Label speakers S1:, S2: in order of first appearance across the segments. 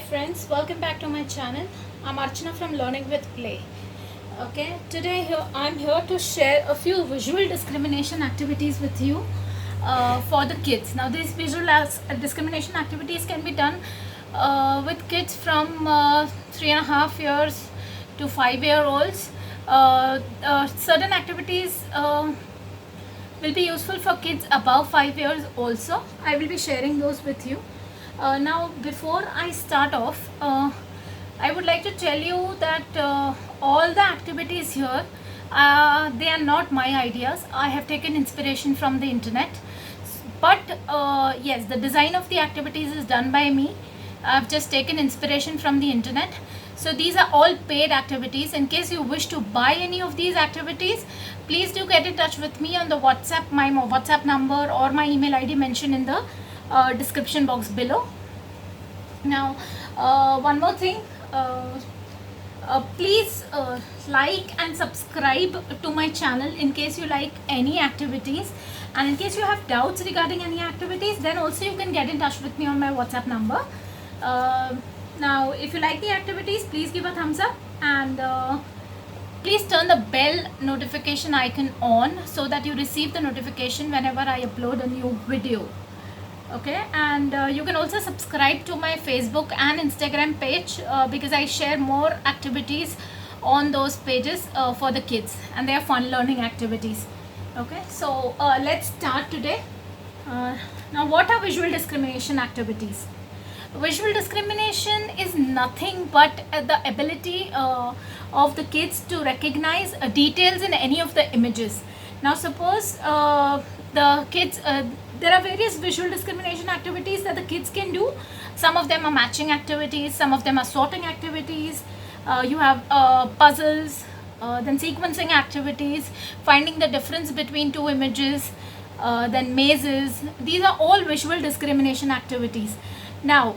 S1: Friends, welcome back to my channel. I'm Archana from Learning with Play. Okay, today I'm here to share a few visual discrimination activities with you for the kids. Now these discrimination activities can be done with kids from 3.5 years to 5-year-olds. Certain activities will be useful for kids above 5 years also. I will be sharing those with you. Now before I start off, I would like to tell you that all the activities here, they are not my ideas. I have taken inspiration from the internet, but yes, the design of the activities is done by me. I've just taken inspiration from the internet. So these are all paid activities. In case you wish to buy any of these activities, please do get in touch with me on the WhatsApp, my WhatsApp number or my email ID mentioned in the description box below. Now one more thing, please like and subscribe to my channel in case you like any activities, and in case you have doubts regarding any activities, then also you can get in touch with me on my WhatsApp number. Now if you like the activities, please give a thumbs up, and please turn the bell notification icon on so that you receive the notification whenever I upload a new video. Okay, and you can also subscribe to my Facebook and Instagram page because I share more activities on those pages for the kids, and they are fun learning activities. Okay, so let's start today. Now what are visual discrimination activities? Visual discrimination is nothing but the ability of the kids to recognize details in any of the images. Now suppose the kids, there are various visual discrimination activities that the kids can do. Some of them are matching activities, some of them are sorting activities, you have puzzles, then sequencing activities, finding the difference between two images, then mazes. These are all visual discrimination activities. Now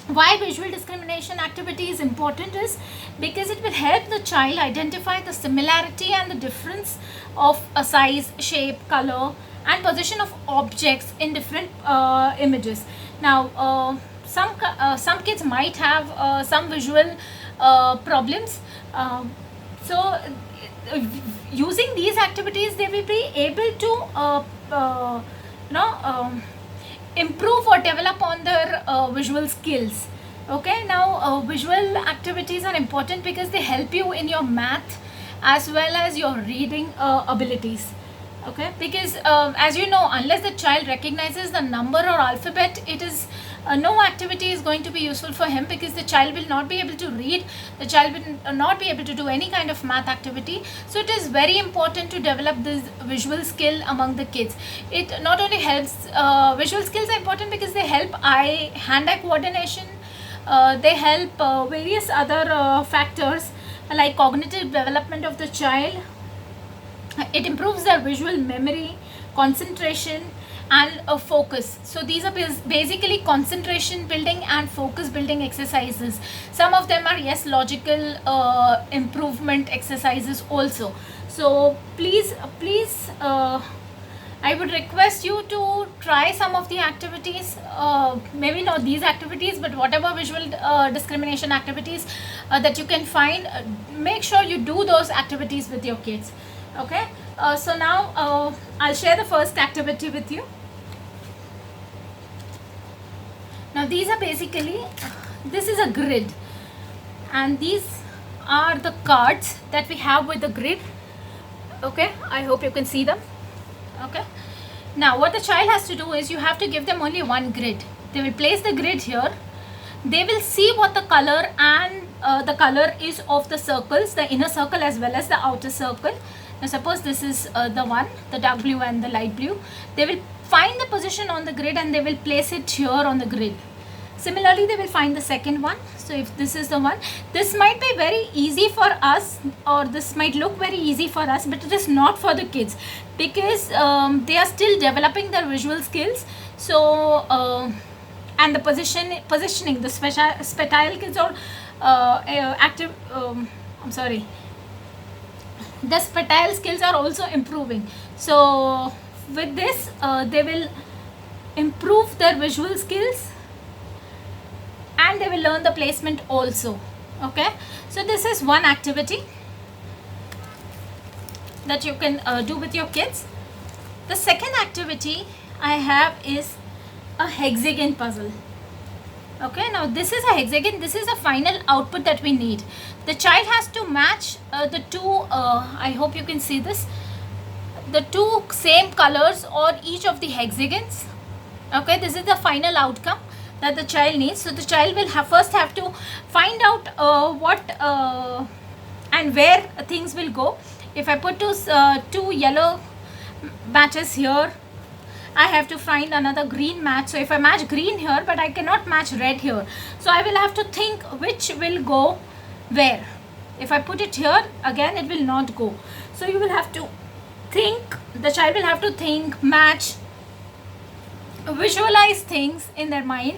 S1: why visual discrimination activity is important is because it will help the child identify the similarity and the difference of a size, shape, color and position of objects in different images. Now some kids might have some visual problems, so using these activities they will be able to improve or develop on their visual skills. Okay, now visual activities are important because they help you in your math as well as your reading abilities. Okay, because as you know, unless the child recognizes the number or alphabet, it is no activity is going to be useful for him, because the child will not be able to read, the child will not be able to do any kind of math activity. So it is very important to develop this visual skill among the kids. It not only helps, visual skills are important because they help hand-eye coordination, they help various other factors like cognitive development of the child. It improves their visual memory, concentration and focus. So these are basically concentration building and focus building exercises. Some of them are, yes, logical improvement exercises also. So please I would request you to try some of the activities, maybe not these activities, but whatever visual discrimination activities that you can find, make sure you do those activities with your kids. Okay, so now I'll share the first activity with you. Now these are basically, this is a grid, and these are the cards that we have with the grid. Okay, I hope you can see them. Okay, now what the child has to do is you have to give them only one grid. They will place the grid here. They will see what the color and the color is of the circles, the inner circle as well as the outer circle. Now suppose this is the one, the dark blue and the light blue. They will find the position on the grid and they will place it here on the grid. Similarly, they will find the second one. So if this is the one, this might be very easy for us, or this might look very easy for us, but it is not for the kids, because they are still developing their visual skills. So and the positioning, the spatial kids or active, I'm sorry, the spatial skills are also improving. So with this they will improve their visual skills and they will learn the placement also. Okay, so this is one activity that you can do with your kids. The second activity I have is a hexagon puzzle. Okay, now this is a hexagon. This is the final output that we need. The child has to match the two, I hope you can see this, the two same colors on each of the hexagons. Okay, this is the final outcome that the child needs. So the child will first have to find out what and where things will go. If I put two yellow matches here, I have to find another green match. So if I match green here, but I cannot match red here, so I will have to think which will go where. If I put it here, again it will not go. So you will have to think, the child will have to think, match, visualize things in their mind.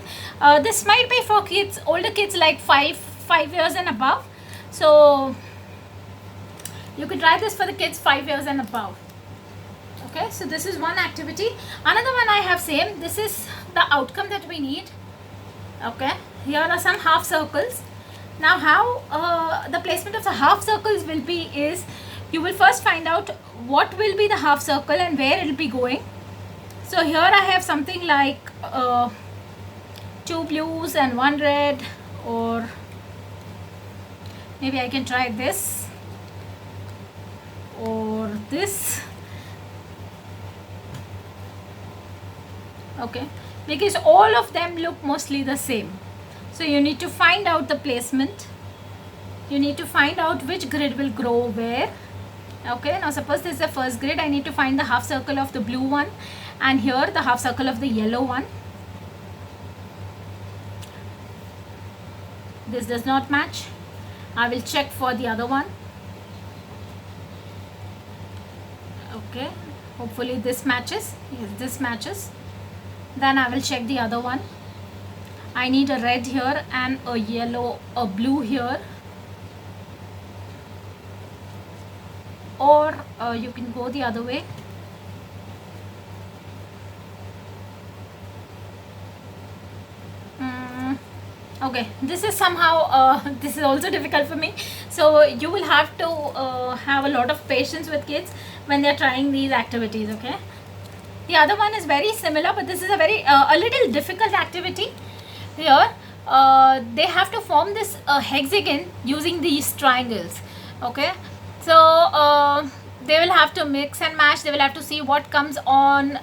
S1: This might be for kids, older kids like 5 years and above. So you could try this for the kids 5 years and above. Okay, so this is one activity. Another one I have same. This is the outcome that we need. Okay, here are some half circles. Now how the placement of the half circles will be is, you will first find out what will be the half circle and where it will be going. So here I have something like 2 blues and 1 red, or maybe I can try this or this. Okay, because all of them look mostly the same. So you need to find out the placement. You need to find out which grid will grow where. Okay, now suppose this is the first grid. I need to find the half circle of the blue one, and here the half circle of the yellow one. This does not match. I will check for the other one. Okay, hopefully this matches. Yes, this matches. Then I will check the other one. I need a red here and a yellow, a blue here. Or you can go the other way. Okay, this is somehow this is also difficult for me. So you will have to have a lot of patience with kids when they are trying these activities. Okay, the other one is very similar, but this is a very a little difficult activity. Here they have to form this hexagon using these triangles. Okay, so they will have to mix and match. They will have to see what comes on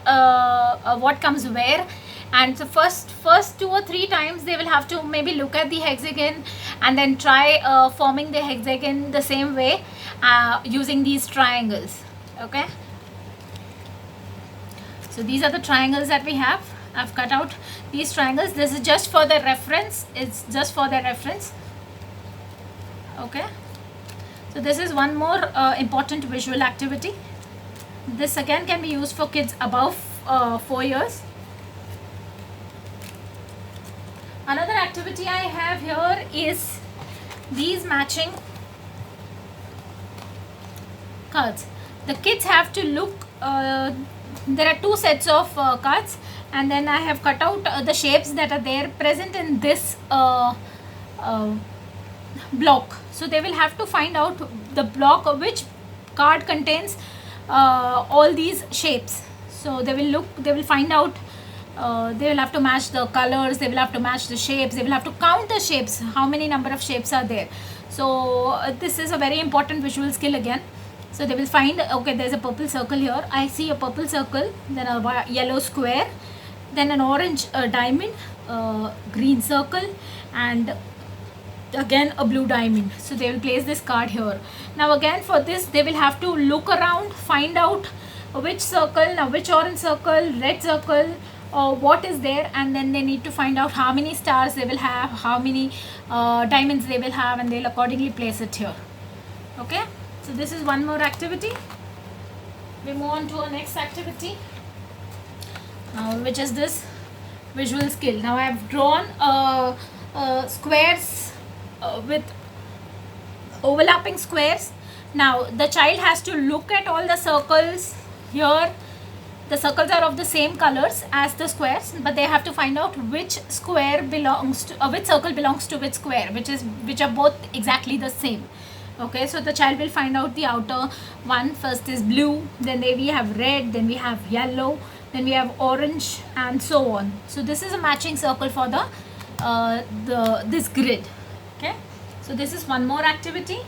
S1: what comes where. And so first 2 or 3 times they will have to maybe look at the hexagon and then try forming the hexagon the same way using these triangles. Okay, so these are the triangles that we have. I've cut out these triangles. This is just for the reference. It's just for the reference. Okay, so this is one more important visual activity. This again can be used for kids above 4 years. Another activity I have here is these matching cards. The kids have to look, there are 2 sets of cards, and then I have cut out the shapes that are there present in this block. So they will have to find out the block of which card contains all these shapes. So they will look, they will find out, they will have to match the colors, they will have to match the shapes, they will have to count the shapes, how many number of shapes are there. So this is a very important visual skill again. So they will find, okay, there's a purple circle here. I see a purple circle, then a yellow square, then an orange diamond, green circle, and again a blue diamond. So they will place this card here. Now again for this they will have to look around, find out which circle, now which orange circle, red circle, or what is there, and then they need to find out how many stars they will have, how many diamonds they will have, and they'll accordingly place it here. Okay, so this is one more activity. We move on to our next activity, which is this visual skill. Now I have drawn squares with overlapping squares. Now the child has to look at all the circles here the circles are of the same colors as the squares, but they have to find out which square belongs to which circle belongs to which square, which are both exactly the same. Okay, so the child will find out the outer one. First is blue, then we have red, then we have yellow, then we have orange, and so on. So this is a matching circle for this grid. Okay, so this is one more activity.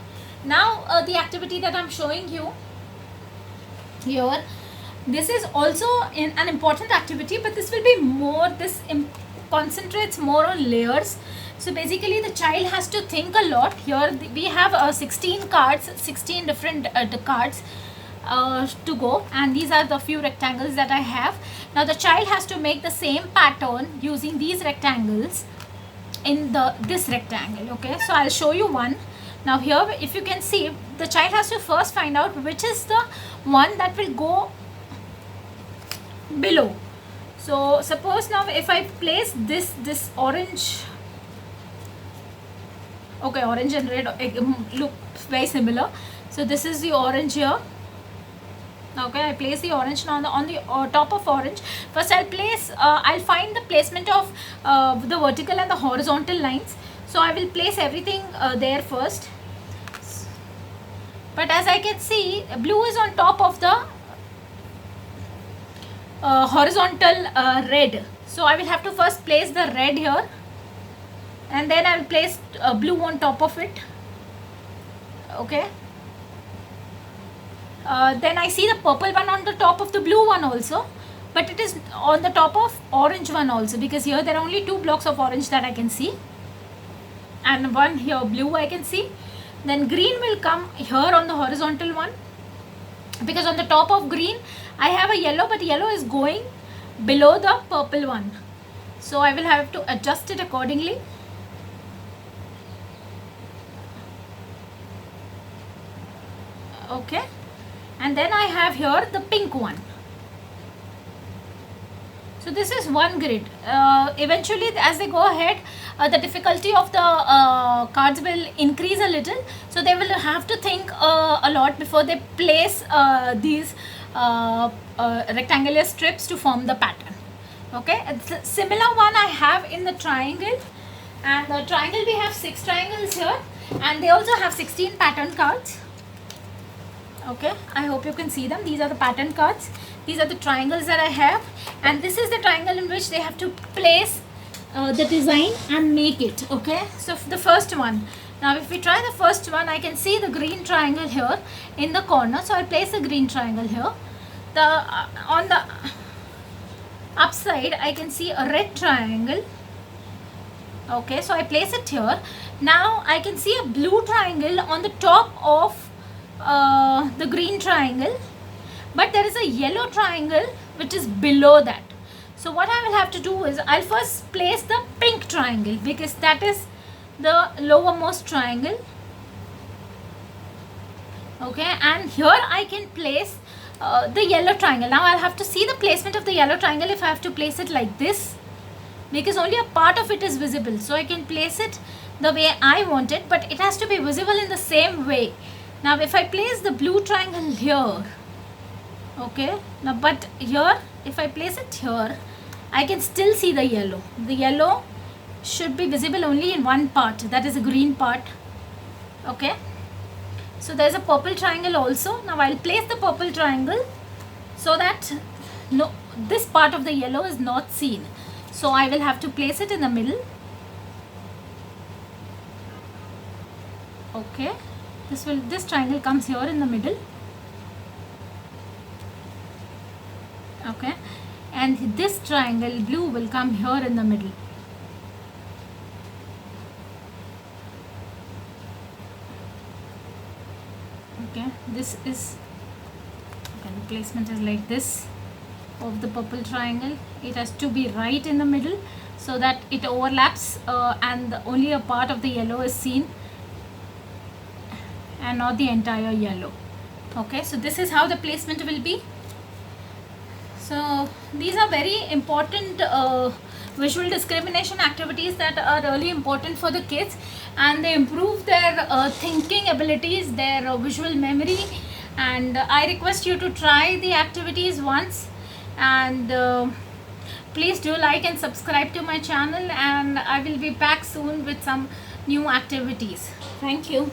S1: Now the activity that I'm showing you here, this is also an important activity, but this will be more, concentrates more on layers. So basically the child has to think a lot. Here we have 16 cards, 16 different cards to go, and these are the few rectangles that I have. Now the child has to make the same pattern using these rectangles in this rectangle. Okay, so I'll show you one. Now here, if you can see, the child has to first find out which is the one that will go below. So suppose now if I place this orange, okay, orange and red look very similar. So this is the orange here. Okay, I place the orange now on the top of orange. First I'll find the placement of the vertical and the horizontal lines. So I will place everything there first. But as I can see, blue is on top of the horizontal red. So I will have to first place the red here, and then I will place blue on top of it. Okay. Then I see the purple one on the top of the blue one also, but it is on the top of orange one also, because here there are only 2 blocks of orange that I can see, and one here blue I can see. Then green will come here on the horizontal one, because on the top of green I have a yellow, but yellow is going below the purple one. So I will have to adjust it accordingly. Okay, and then I have here the pink one. So this is one grid. Eventually as they go ahead, the difficulty of the cards will increase a little, so they will have to think a lot before they place these rectangular strips to form the pattern. Okay, a similar one I have in the triangle, and the triangle we have 6 triangles here, and they also have 16 pattern cards. Okay, I hope you can see them. These are the pattern cards. These are the triangles that I have, and this is the triangle in which they have to place the design and make it. Okay, so the first one. Now if we try the first one, I can see the green triangle here in the corner, so I'll place the green triangle here. On the upside I can see a red triangle. Okay, so I place it here. Now I can see a blue triangle on the top of the green triangle, but there is a yellow triangle which is below that. So what I will have to do is I'll first place the pink triangle, because that is the lowermost triangle. Okay, and here I can place the yellow triangle. Now I'll have to see the placement of the yellow triangle if I have to place it like this, because only a part of it is visible. So I can place it the way I want it, but it has to be visible in the same way. Now if I place the blue triangle here, okay, now but here if I place it here, I can still see the yellow. The yellow should be visible only in one part, that is the green part. Okay, so there's a purple triangle also. Now I'll place the purple triangle so that this part of the yellow is not seen. So I will have to place it in the middle. Okay, this triangle comes here in the middle. Okay, and this triangle blue will come here in the middle. Okay, this is, okay, the placement is like this of the purple triangle. It has to be right in the middle so that it overlaps and only a part of the yellow is seen and not the entire yellow. Okay, so this is how the placement will be. So these are very important visual discrimination activities that are really important for the kids, and they improve their thinking abilities, their visual memory. And I request you to try the activities once, and please do like and subscribe to my channel, and I will be back soon with some new activities. Thank you.